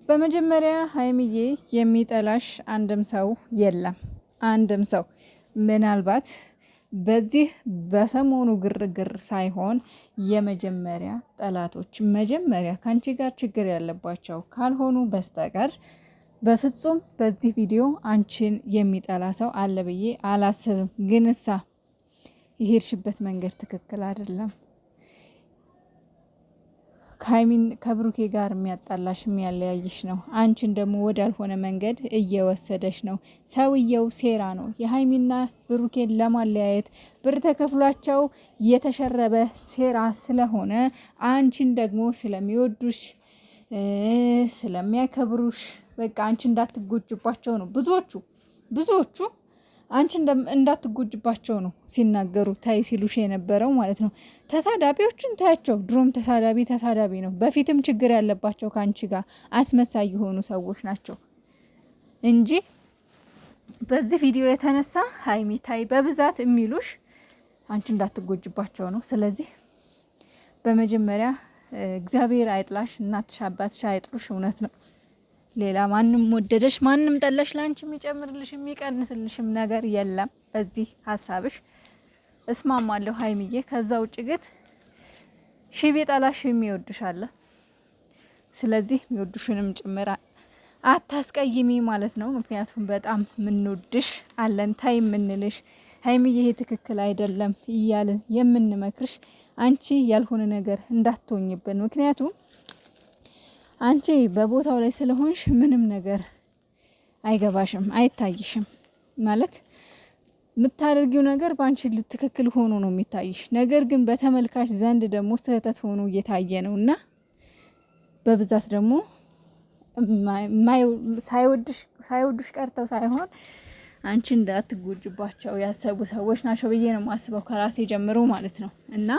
በመጀመሪያ ሀይሚዬ የሚጠላሽ አንድም ሰው የለም። አንድም ሰው ምናልባት በዚህ በሰሞኑ ግርግር ሳይሆን የመጀመሪያ ጠላቶች መጀመሪያ ከአንቺ ጋር ችግር ያለባቸው ካልሆኑ በስተቀር በፍጹም በዚህ ቪዲዮ አንቺን የሚጠላ ሰው አለ ብዬ አላስብም። ግንሳ የሄድሽበት መንገድ ትክክል አይደለም። ከሀይሚን ከብሩኬ ጋር የሚያጣላሽ የሚያለያይሽ ነው። አንቺን ደግሞ ወዳልሆነ መንገድ እየወሰደሽ ነው። ሰውየው ሴራ ነው። የሀይሚና ብሩኬን ለማለያየት ብር ተከፍሏቸው የተሸረበ ሴራ ስለሆነ አንቺን ደግሞ ስለሚወዱሽ ስለሚያከብሩሽ በቃ አንቺ እንዳትጎጅባቸው ነው ብዙዎቹ አንቺ እንዳትጎጅባቸው ነው ሲናገሩ ታይ ሲሉሽ የነበረው ማለት ነው። ተሳዳቢዎችን ታያቸው። ድሮም ተሳዳቢ ነው። በፊትም ችግር ያለባቸው ከአንቺ ጋር አስመሳይ የሆኑ ሰዎች ናቸው እንጂ በዚህ ቪዲዮ የተነሳ ሀይሚ ታይ በብዛት የሚሉሽ አንቺ እንዳትጎጅባቸው ነው። ስለዚህ በመጀመሪያ እግዚአብሔር አይጥላሽ፣ እናትሽ አባትሽ አይጥሉሽ። እውነት ነው። ሌላ ማንም ወደደሽ ማንም ጠላሽ ላንቺ የሚጨምርልሽ የሚቀንስልሽም ነገር የለም። በዚህ ሀሳብሽ እስማማለሁ ሀይሚዬ። ከዛ ውጭ ግን ሺ ቢጠላሽ የሚወድሽ አለ። ስለዚህ የሚወዱሽንም ጭምር አታስቀይሚ ማለት ነው። ምክንያቱም በጣም ምንወድሽ አለንታይ የምንልሽ ሀይሚዬ ይሄ ትክክል አይደለም እያልን የምንመክርሽ አንቺ ያልሆነ ነገር እንዳትሆኝብን። ምክንያቱም አንቺ በቦታው ላይ ስለሆንሽ ምንም ነገር አይገባሽም፣ አይታይሽም። ማለት የምታደርጊው ነገር በአንቺ ትክክል ሆኖ ነው የሚታይሽ። ነገር ግን በተመልካች ዘንድ ደግሞ ስህተት ሆኖ እየታየ ነው እና በብዛት ደግሞ ሳይወዱሽ ቀርተው ሳይሆን አንቺ እንዳትጎጅባቸው ያሰቡ ሰዎች ናቸው ብዬ ነው የማስበው፣ ከራሴ ጀምሮ ማለት ነው። እና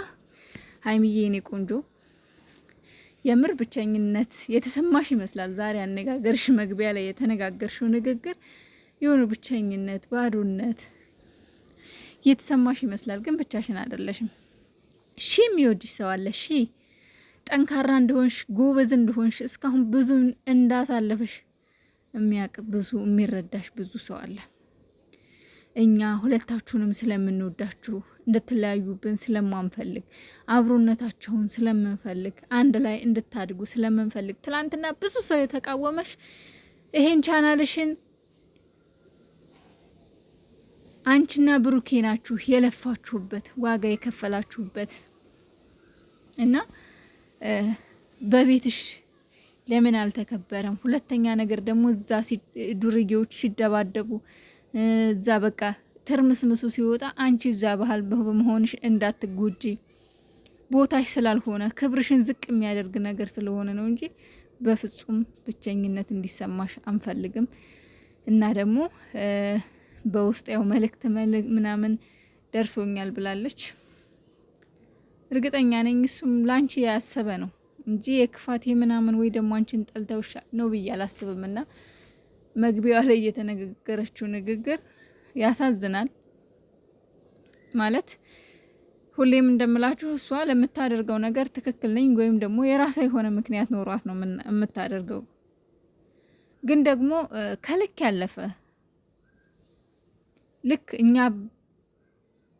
ሀይሚዬ የኔ ቆንጆ የምር ብቸኝነት የተሰማሽ ይመስላል። ዛሬ አነጋገርሽ መግቢያ ላይ የተነጋገርሽው ንግግር የሆነ ብቸኝነት፣ ባዶነት የተሰማሽ ይመስላል። ግን ብቻሽን አይደለሽም። የሚወድሽ ሰው አለ። ጠንካራ እንደሆንሽ ጎበዝ እንደሆንሽ እስካሁን ብዙ እንዳሳለፈሽ የሚያውቅ ብዙ የሚረዳሽ ብዙ ሰው አለ። እኛ ሁለታችሁንም ስለምንወዳችሁ እንድትለያዩብን ስለማንፈልግ አብሮነታቸውን ስለምንፈልግ አንድ ላይ እንድታድጉ ስለምንፈልግ ትላንትና ብዙ ሰው የተቃወመሽ ይሄን ቻናልሽን አንቺና ብሩኬ ናችሁ የለፋችሁበት ዋጋ የከፈላችሁበት እና በቤትሽ ለምን አልተከበረም? ሁለተኛ ነገር ደግሞ እዛ ዱርዬዎች ሲደባደቡ እዛ በቃ ትርምስምሱ ሲወጣ አንቺ እዛ ባህል በመሆንሽ እንዳትጎጂ ቦታሽ ስላልሆነ ክብርሽን ዝቅ የሚያደርግ ነገር ስለሆነ ነው እንጂ በፍጹም ብቸኝነት እንዲሰማሽ አንፈልግም። እና ደግሞ በውስጥ ያው መልእክት ምናምን ደርሶኛል ብላለች። እርግጠኛ ነኝ እሱም ላንቺ ያሰበ ነው እንጂ የክፋቴ ምናምን ወይ ደግሞ አንቺን ጠልተውሻ ነው ብዬ አላስብም። እና መግቢያው ላይ የተነገረችው ንግግር ያሳዝናል። ማለት ሁሌም እንደምላችሁ እሷ ለምታደርገው ነገር ትክክል ነኝ ወይም ደግሞ የራሷ የሆነ ምክንያት ኖሯት ነው የምታደርገው። ግን ደግሞ ከልክ ያለፈ ልክ እኛ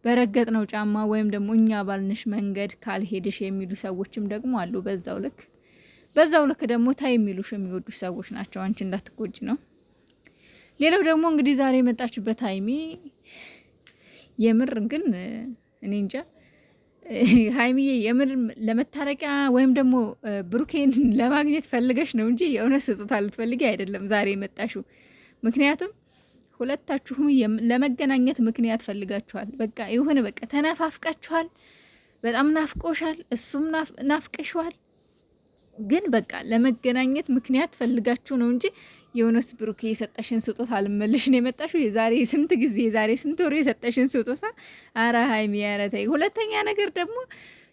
በረገጥነው ጫማ ወይም ደግሞ እኛ ባልንሽ መንገድ ካልሄድሽ የሚሉ ሰዎችም ደግሞ አሉ። በዛው ልክ ደግሞ ታይ የሚሉሽ የሚወዱሽ ሰዎች ናቸው። አንቺ እንዳትጎጂ ነው። ሌላው ደግሞ እንግዲህ ዛሬ የመጣችበት ሀይሚ የምር ግን እኔ እንጃ ሀይሚዬ የምር ለመታረቂያ ወይም ደግሞ ብሩኬን ለማግኘት ፈልገሽ ነው እንጂ የእውነት ስጦታ ልትፈልጊ አይደለም ዛሬ የመጣሽው። ምክንያቱም ሁለታችሁም ለመገናኘት ምክንያት ፈልጋችኋል። በቃ ይሁን በቃ ተናፋፍቃችኋል። በጣም ናፍቆሻል፣ እሱም ናፍቀሽዋል። ግን በቃ ለመገናኘት ምክንያት ፈልጋችሁ ነው እንጂ የሆነስ ብሩኬ የሰጠሽን ስጦታ አልመልሽ ነው የመጣሽው። የዛሬ ስንት ወር የሰጠሽን ስጦታ አረ ሀይሚ ኧረ ተይ። ሁለተኛ ነገር ደግሞ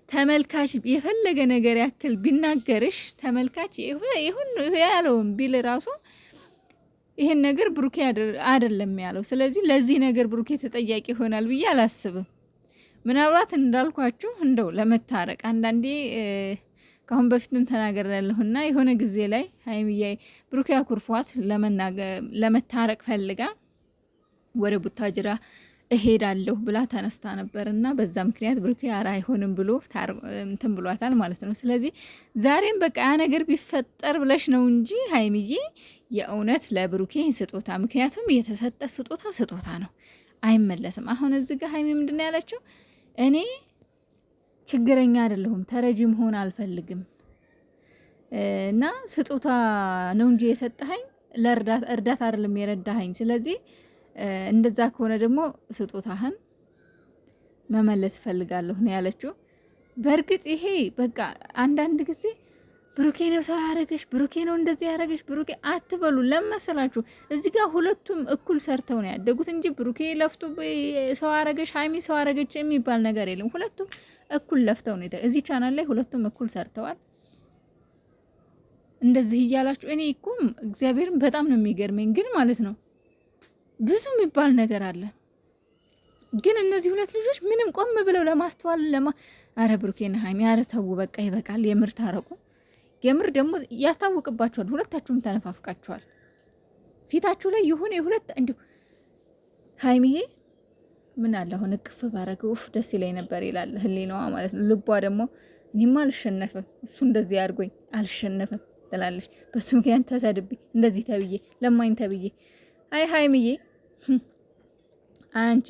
ተመልካች የፈለገ ነገር ያክል ቢናገርሽ ተመልካች ይሁን ያለውን ቢል ራሱ ይሄን ነገር ብሩኬ አይደለም ያለው። ስለዚህ ለዚህ ነገር ብሩኬ ተጠያቂ ይሆናል ብዬ አላስብም። ምናልባት እንዳልኳችሁ እንደው ለመታረቅ አንዳንዴ ካሁን በፊትም ተናግሬያለሁና የሆነ ጊዜ ላይ ሀይሚዬ ብሩኬ አኩርፏት ለመታረቅ ፈልጋ ወደ ቡታጅራ እሄዳለሁ ብላ ተነስታ ነበርና በዛ ምክንያት ብሩኬ አራ አይሆንም ብሎ እንትን ብሏታል ማለት ነው። ስለዚህ ዛሬም በቃ ያ ነገር ቢፈጠር ብለሽ ነው እንጂ ሀይሚዬ የእውነት ለብሩኬ ስጦታ፣ ምክንያቱም የተሰጠ ስጦታ ነው፣ አይመለስም። አሁን እዚህ ጋር ሀይሚ ምንድን ነው ያለችው? እኔ ችግረኛ አይደለሁም፣ ተረጂ መሆን አልፈልግም እና ስጦታ ነው እንጂ የሰጠኸኝ እርዳታ አይደለም የረዳኸኝ። ስለዚህ እንደዛ ከሆነ ደግሞ ስጦታህን መመለስ ፈልጋለሁ ነው ያለችው። በእርግጥ ይሄ በቃ አንዳንድ ጊዜ ብሩኬ ነው ሰው ያረገሽ፣ ብሩኬ ነው እንደዚህ ያረገሽ፣ ብሩኬ አትበሉ። ለመሰላችሁ እዚህ ጋር ሁለቱም እኩል ሰርተው ነው ያደጉት እንጂ ብሩኬ ለፍቶ ሰው ያረገሽ፣ ሀይሚ ሰው ያረገች የሚባል ነገር የለም። ሁለቱም እኩል ለፍተው ነው እዚህ ቻናል ላይ ሁለቱም እኩል ሰርተዋል። እንደዚህ እያላችሁ እኔ እኮ እግዚአብሔርን በጣም ነው የሚገርመኝ ግን ማለት ነው ብዙ የሚባል ነገር አለ። ግን እነዚህ ሁለት ልጆች ምንም ቆም ብለው ለማስተዋል አረ ብሩኬና ሀይሚ አረ ተው በቃ ይበቃል። የምር ታረቁ። የምር ደግሞ ያስታውቅባቸዋል። ሁለታችሁም ተነፋፍቃችኋል። ፊታችሁ ላይ የሆነ የሁለት እንዲሁ ሀይሚዬ ምን አለ አሁን እቅፍ ባረገው ደስ ይለኝ ነበር ይላል ህሊናዋ ማለት ነው። ልቧ ደግሞ እኔማ አልሸነፍም እሱ እንደዚህ አድርጎኝ አልሸነፍም ትላለች። በሱ ምክንያት ተሰድቤ እንደዚህ ተብዬ ለማኝ ተብዬ አይ ሀይሚዬ አንቺ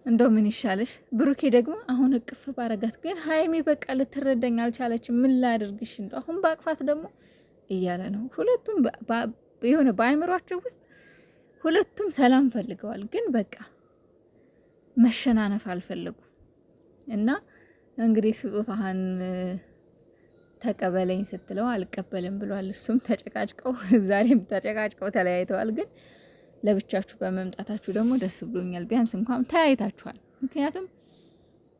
እንደው ምን ይሻለሽ? ብሩኬ ደግሞ አሁን እቅፍ ባረጋት ግን ሀይሚ በቃ ልትረዳኝ አልቻለችም። ምን ላድርግሽ? እንደው አሁን በአቅፋት ደግሞ እያለ ነው። ሁለቱም የሆነ በአይምሯቸው ውስጥ ሁለቱም ሰላም ፈልገዋል፣ ግን በቃ መሸናነፍ አልፈለጉም። እና እንግዲህ ስጦታህን ተቀበለኝ ስትለው አልቀበልም ብሏል። እሱም ተጨቃጭቀው ዛሬም ተጨቃጭቀው ተለያይተዋል። ግን ለብቻችሁ በመምጣታችሁ ደግሞ ደስ ብሎኛል። ቢያንስ እንኳን ተያይታችኋል። ምክንያቱም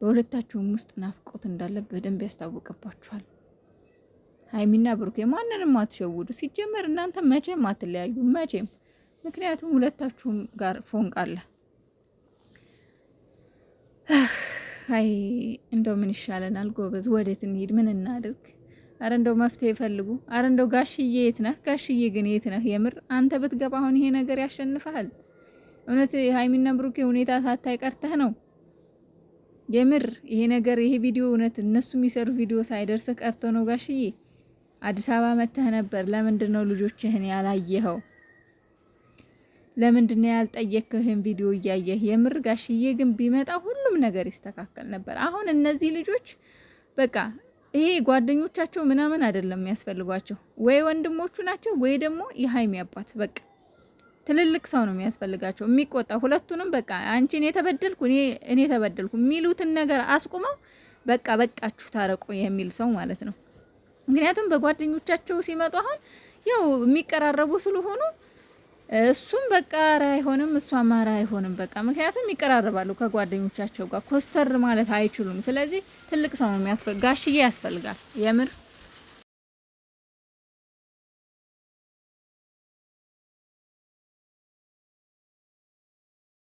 በሁለታችሁም ውስጥ ናፍቆት እንዳለ በደንብ ያስታውቅባችኋል። ሀይሚና ብሩኬ ማንንም አትሸውዱ። ሲጀመር እናንተ መቼም አትለያዩ መቼም። ምክንያቱም ሁለታችሁም ጋር ፎንቅ አለ። አይ እንደው ምን ይሻለናል ጎበዝ? ወዴት እንሂድ? ምን እናድርግ? አረ እንደው መፍትሄ ፈልጉ። አረ እንደው ጋሽዬ የት ነህ? ጋሽዬ ግን የት ነህ? የምር አንተ ብትገባ አሁን ይሄ ነገር ያሸንፋል። እውነት ሀይሚና ብሩኬ ሁኔታ ሳታይ ቀርተህ ነው። የምር ይሄ ነገር ይሄ ቪዲዮ እውነት እነሱ የሚሰሩ ቪዲዮ ሳይደርስ ቀርቶ ነው። ጋሽዬ አዲስ አበባ መተህ ነበር። ለምንድን ነው ልጆችህን ያላየኸው? ለምንድን ነው ያልጠየቅከው? ይሄን ቪዲዮ እያየህ የምር ጋሽዬ ግን ቢመጣ ሁሉም ነገር ይስተካከል ነበር። አሁን እነዚህ ልጆች በቃ ይሄ ጓደኞቻቸው ምናምን አይደለም የሚያስፈልጓቸው፣ ወይ ወንድሞቹ ናቸው ወይ ደግሞ የሀይሚ አባት። በቃ ትልልቅ ሰው ነው የሚያስፈልጋቸው፣ የሚቆጣ ሁለቱንም። በቃ አንቺ እኔ ተበደልኩ እኔ ተበደልኩ የሚሉትን ነገር አስቁመው በቃ በቃችሁ ታረቁ የሚል ሰው ማለት ነው። ምክንያቱም በጓደኞቻቸው ሲመጡ አሁን ያው የሚቀራረቡ ስለሆኑ እሱም በቃ አራ አይሆንም እሷም አራ አይሆንም። በቃ ምክንያቱም ይቀራረባሉ ከጓደኞቻቸው ጋር ኮስተር ማለት አይችሉም። ስለዚህ ትልቅ ሰው ነው ጋሽዬ ያስፈልጋል የምር